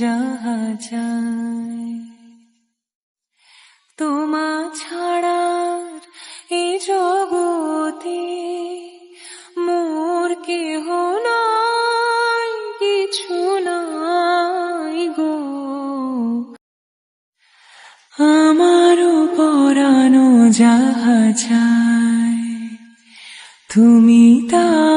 যাহা যায় তোমা ছাড়ার এই জগতে মোর কেহ নাই, কিছু নাই গো। আমারও পরানো যাহা চায় তুমি তা